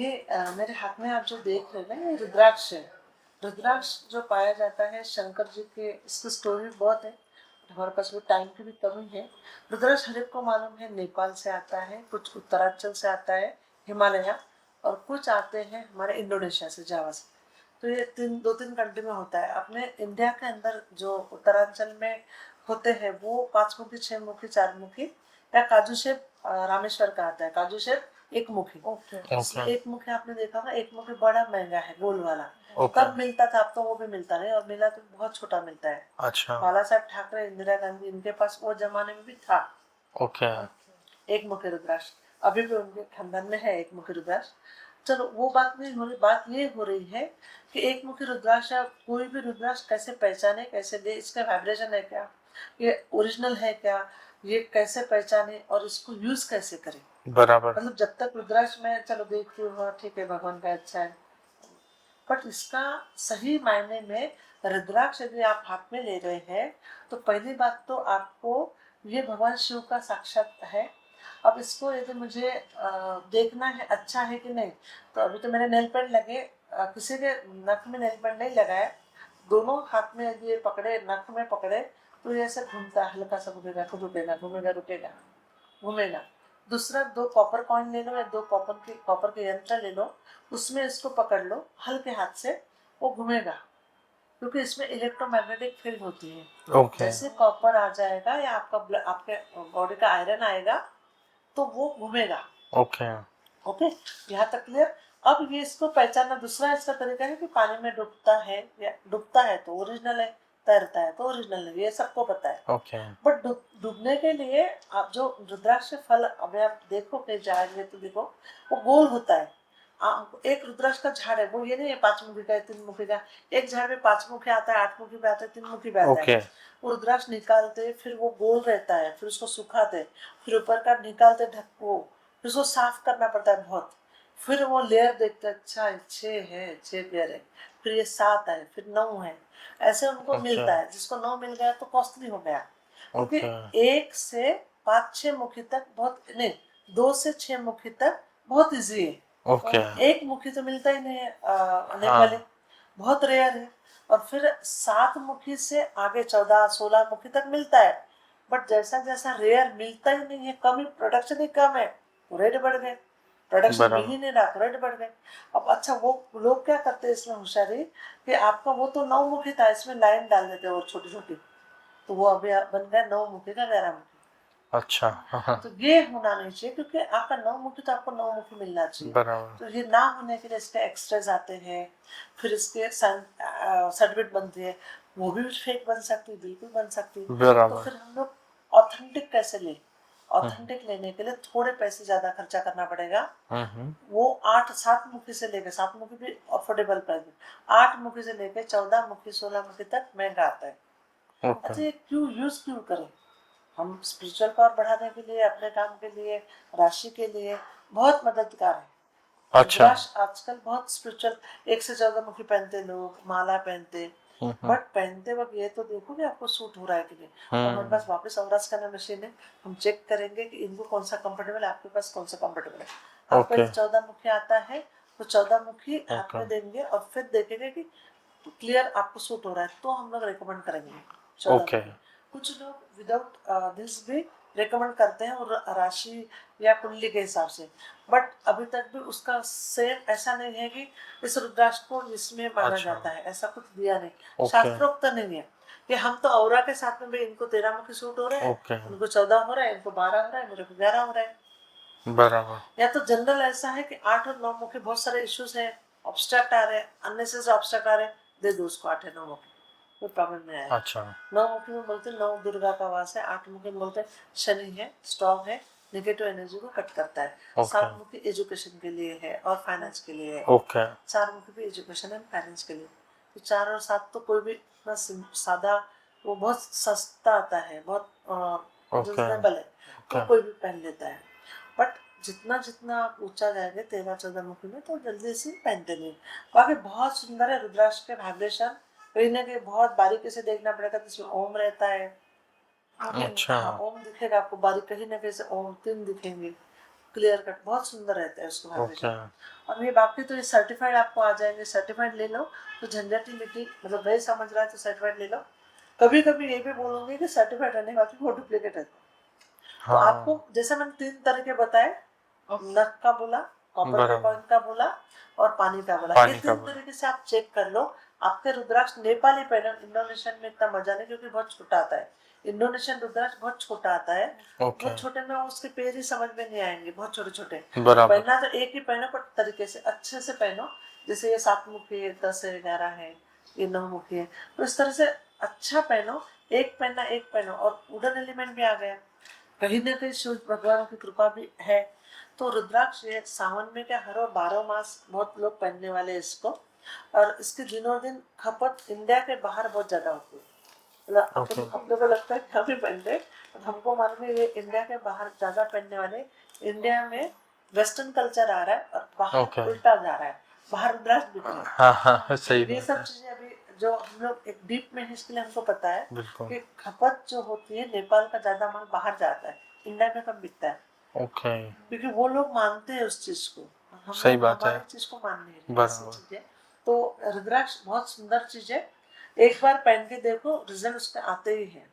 मेरे हाथ में आप जो देख रहे हैं ना, ये रुद्राक्ष है। रुद्राक्ष जो पाया जाता है शंकर जी के, इसकी स्टोरी बहुत है, हमारे पास भी टाइम की भी कमी है। रुद्राक्ष हर एक को मालूम है, नेपाल से आता है, कुछ उत्तरांचल से आता है, हिमालय, और कुछ आते हैं हमारे इंडोनेशिया से, जावा से। तो ये दो तीन कंट्री में होता है। अपने इंडिया के अंदर जो उत्तरांचल में होते हैं वो 5 मुखी, 6 मुखी, 4 मुखी, या काजू शेप रामेश्वर का आता है, काजू शेप एक मुखी। इसमें एक मुखी आपने देखा होगा, एक मुखी बड़ा महंगा है, गोल वाला। तब मिलता था, अब तो वो भी मिलता नहीं, और मिला तो बहुत छोटा मिलता है। अच्छा। बाला साहब ठाकरे, इंदिरा गांधी, इनके पास वो जमाने में भी था ओके। एक मुखी रुद्राक्ष। अभी भी उनके खानदान में है एक मुखी रुद्राक्ष। चलो वो बात नहीं हो रही, बात ये हो रही है कि एक मुखी रुद्राक्ष या कोई भी रुद्राक्ष कैसे पहचाने, कैसे दे, इसका वाइब्रेशन है क्या, ये ओरिजिनल है क्या, ये कैसे पहचाने और इसको यूज कैसे करें। बराबर। मतलब जब तक रुद्राक्ष में चलो देखती हूँ, ठीक है, भगवान का अच्छा है, बट इसका सही मायने में रुद्राक्ष यदि आप हाथ में ले रहे हैं तो पहली बात तो आपको ये भगवान शिव का साक्षात है। अब इसको यदि मुझे देखना है अच्छा है कि नहीं, तो अभी तो मेरे नेल पेंट लगे, किसी के नख में नेल पेंट नहीं लगाए, दोनों हाथ में यदि ये पकड़े, नख में पकड़े, तो ये ऐसे घूमता है, हल्का सा घूमेगा, खुद रुकेगा, घूमेगा, रुकेगा, घूमेगा। दूसरा, 2 कॉपर कॉइन ले लो या 2 कॉपर के यंत्र ले लो, उसमें इसको पकड़ लो हल्के हाथ से, वो घूमेगा, क्योंकि इसमें इलेक्ट्रोमैग्नेटिक फील्ड होती है। ओके। जैसे कॉपर आ जाएगा या आपके बॉडी का आयरन आएगा तो वो घूमेगा। ओके। ओके, यहाँ तक क्लियर। अब ये इसको पहचानना, दूसरा इसका तरीका है कि पानी में डूबता है, या डूबता है तो ओरिजिनल है, तैरता है तो ओरिजिनल है, ये सबको पता है। ओके। बट डूबने के लिए आप जो रुद्राक्ष फल, अभी आप देखो कि जाएंगे तो देखो, वो गोल होता है। एक रुद्राक्ष का झाड़ है, वो ये नहीं है 5 मुखी का है, 3 मुखी का। एक झाड़ में 5 मुखी आता है, 8 मुखी पे आता है, 3 मुखी पे आता है। ओके। वो रुद्राक्ष निकालते, फिर वो गोल रहता है, फिर उसको सुखाते, फिर ऊपर का निकालते ढक्को, फिर उसको साफ करना पड़ता है बहुत। फिर वो लेयर देखते, अच्छा 6 है, 6 लेयर है, फिर ये 7 है, फिर 9 है, ऐसे उनको अच्छा। मिलता है। जिसको 9 मिल गया तो कॉस्टली हो गया, क्योंकि ओके। 1 से 5-6 मुखी तक बहुत नहीं, 2 से 6 मुखी तक बहुत इजी है। ओके। एक मुखी तो मिलता ही नहीं है, नेपाली हाँ। बहुत रेयर है। और फिर 7 मुखी से आगे 14-16 मुखी तक मिलता है। बट जैसा जैसा रेयर मिलता ही नहीं है, कम ही, प्रोडक्शन ही कम है, रेट बढ़ गए, प्रोडक्शन मिल बराबर। ही नहीं रहा, रेट बढ़ गए। अब अच्छा, वो लोग क्या करते हैं इसमें होशियारी, कि आपका वो तो 9 मुखी था, इसमें लाइन डाल देते हैं और छोटी छोटी, तो वो अभी बन गया 9 मुखी का 11 मुखी। अच्छा। हाँ। तो ये होना नहीं चाहिए, क्योंकि आपका 9 मुखी तो आपको 9 मुखी मिलना चाहिए। बराबर। तो ये ना होने के लिए इसके एक्सट्रेज आते हैं, फिर इसके सर्टिफिकेट बनती है, वो भी फेक बन सकती है, बिल्कुल बन सकती है। तो बराबर। फिर हम लोग ऑथेंटिक कैसे लें? ऑथेंटिक लेने के लिए थोड़े पैसे ज़्यादा खर्चा करना पड़ेगा। हम्म। वो 8-7 मुखी से लेकर, 7 मुखी भी अफोर्डेबल प्राइस में, 8 मुखी से लेकर 14 मुखी, 16 मुखी तक महंगा आता है। ओके। अच्छा, ये क्यों करें? हम स्पिरिचुअल पावर बढ़ाने के लिए, अपने काम के लिए, राशि के लिए बहुत मददगार है। अच्छा। रुद्राक्ष आजकल बहुत स्पिरिचुअल, 1 से 14 मुखी पहनते लोग, माला पहनते, हम्म। बट पहनते वक्त ये तो देखो कि आपको सूट हो रहा है कि नहीं। और हमारे हम्म। पास वापस अवराज करना मशीन है, हम चेक करेंगे कि इनको कौन सा कंफर्टेबल है, आपके पास कौन सा कंफर्टेबल है। आपको ओके। यदि 14 मुखी आता है तो 14 मुखी हाथ ओके। में देंगे और फिर देखेंगे कि क्लियर आपको सूट हो रहा है, तो हम लोग रिकमेंड करेंगे ओके। 14 मुखी। कुछ लोग विदाउट दिस भी रिकमेंड करते हैं, और राशि या कुंडली के हिसाब से। बट अभी तक भी उसका सेम ऐसा नहीं है कि इस रुद्राक्ष को इसमें माना अच्छा। जाता है, ऐसा कुछ दिया नहीं, ओके। शास्त्रोक्त नहीं है कि हम तो औरा के साथ में भी, इनको 13 मुखी सूट हो रहा है, ओके। उनको 14 हो रहा है, इनको 12 हो रहा है, मेरे को 11 हो रहा है। बराबर। या तो जनरल ऐसा है कि 8 और 9 मुखी बहुत सारे इश्यूज है, ऑब्स्ट्रक्ट आ रहे हैं, अननेसेसरी ऑब्स्ट्रक्ट आ रहे हैं, दे दो उसको 8 है 9 मुखी, कोई प्रॉब्लम नहीं आएगा। अच्छा। 9 मुखी में बोलते 9 दुर्गा का वास है, 8 मुखी में बोलते शनि है, स्ट्रॉन्ग है, नेगेटिव एनर्जी को कट करता है। ओके। 7 मुखी एजुकेशन के लिए है और फाइनेंस के लिए है। ओके। 4 मुखी भी एजुकेशन एंड फाइनेंस के लिए। तो 4 और 7 तो कोई भी इतना सादा, वो बहुत सस्ता आता है, बहुत ओके। रिजनेबल है, तो ओके। कोई भी पहन लेता है। बट जितना जितना आप ऊंचा जाएंगे 13-14 मुखी में, तो जल्दी से पहनते नहीं। बाकी बहुत सुंदर है रुद्राक्ष के वाइब्रेशन, कहीं ना कहीं बहुत बारीकी से देखना पड़ेगा, तो इसमें ओम रहता है। अच्छा। हाँ, ओम दिखेगा आपको बारीक, कहीं ना कहीं से ओम 3 दिखेंगे। क्लियर कट बहुत सुंदर रहता है उसको ओके वाइब्रेशन। और ये बाकी तो ये सर्टिफाइड आपको आ जाएंगे, सर्टिफाइड ले लो तो झंझट ही मिट्टी, मतलब नहीं समझ रहा है तो सर्टिफाइड ले लो। कभी कभी ये भी बोलूंगी कि सर्टिफाइड रहने के बाद भी वो डुप्लीकेट है। तो आपको हाँ जैसे मैंने 3 तरीके बताए, नक का बोला, कॉपर के बराबर कॉइन का बोला और पानी का बोला, ये पानी का 3 बोला तरीके से आप चेक कर लो। आपके रुद्राक्ष नेपाली पहले, इंडोनेशियन में इतना मजा नहीं क्योंकि बहुत छोटा आता है। इंडोनेशियन रुद्राक्ष बहुत छोटा आता है, ओके बहुत छोटे में उसके पैर ही समझ में नहीं आएंगे, बहुत छोटे छोटे। बराबर पहनना तो एक ही पहनो पर तरीके से अच्छे से पहनो। जैसे ये 7 मुखी है, 10 है, 11 है, ये 9 मुखी है, तो इस तरह से अच्छा पहनो। एक पहनना एक पहनो। और वुडन एलिमेंट भी आ गया, कहीं ना कहीं सूर्य भगवान की कृपा भी है। तो रुद्राक्ष ये सावन में क्या हर और 12 मास बहुत लोग पहनने वाले हैं इसको। और इसकी दिनों दिन खपत इंडिया के बाहर बहुत ज्यादा होती है। मतलब ओके अपने को लगता है कि हम ही पहनते हैं, but हमको मालूम है ये इंडिया के बाहर ज्यादा पहनने वाले। इंडिया में वेस्टर्न कल्चर आ रहा है और बाहर ओके उल्टा जा रहा है, बाहर रुद्राक्ष बिक रहे हैं। हाँ हाँ सही ये बात सब है चीजें अभी जो हम लोग एक डीप में है इसके लिए हमको पता है बिल्कुल कि खपत जो होती है, नेपाल का ज्यादा माल बाहर जाता है, इंडिया में कम बिकता है। ओके क्योंकि वो लोग मानते हैं उस चीज को, हम सही लोग बात है हमारे चीज को मान नहीं रहे, ऐसी बराबर चीज है। तो रुद्राक्ष बहुत सुंदर चीज है, एक बार पहन के देखो, रिजल्ट उसके आते ही है।